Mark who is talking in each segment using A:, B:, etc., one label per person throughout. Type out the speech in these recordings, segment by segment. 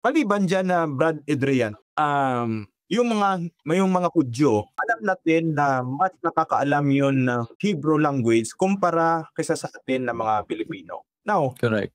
A: Maliban diyan na Brad Adrian, yung mga Hudyo, alam natin na mas nakakaalam yun ng Hebrew language kumpara kaysa sa atin na mga Pilipino. Now,
B: Correct.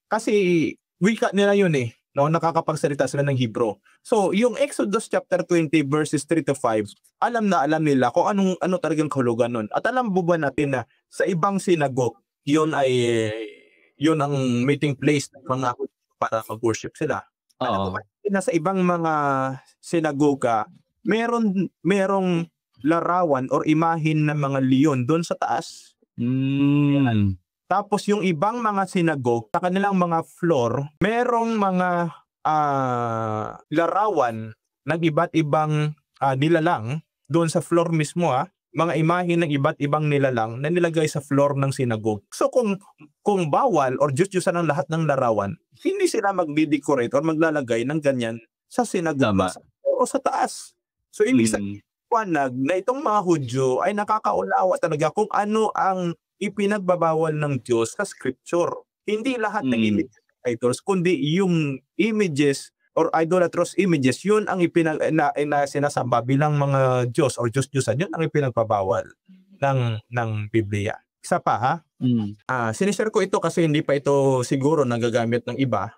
A: kasi wika nila yun eh, no? Nakakapagsalita sila ng Hebrew. So, yung Exodus chapter 20 verses 3 to 5, alam na alam nila kung ano talagang kahulugan nun. At alam mo ba natin na sa ibang synagogue, yun ang meeting place ng mga Hudyo para mag-worship sila. Alam mo ba na sa ibang mga sinagoga, merong larawan or imahen ng mga leon doon sa taas. Tapos yung ibang mga sinagoga, sa kanilang mga floor, merong mga larawan ng iba't ibang nilalang doon sa floor mismo, mga imahe ng iba't ibang nilalang na nilagay sa floor ng sinagoga. So kung bawal or Diyos-Diyosan ang lahat ng larawan, hindi sila magde-decorate or maglalagay ng ganyan sa sinagoga o sa taas. So ibig sabihin na itong mga Hudyo ay nakakaunawa talaga kung ano ang ipinagbabawal ng Diyos sa scripture. Hindi lahat ng idols, kundi yung images or idolatrous images, yun ang sinasamba bilang mga Diyos or Diyos-Diyosan, yun ang ipinagbabawal ng Biblia. Isa pa sinishare ko ito kasi hindi pa ito siguro nagagamit ng iba.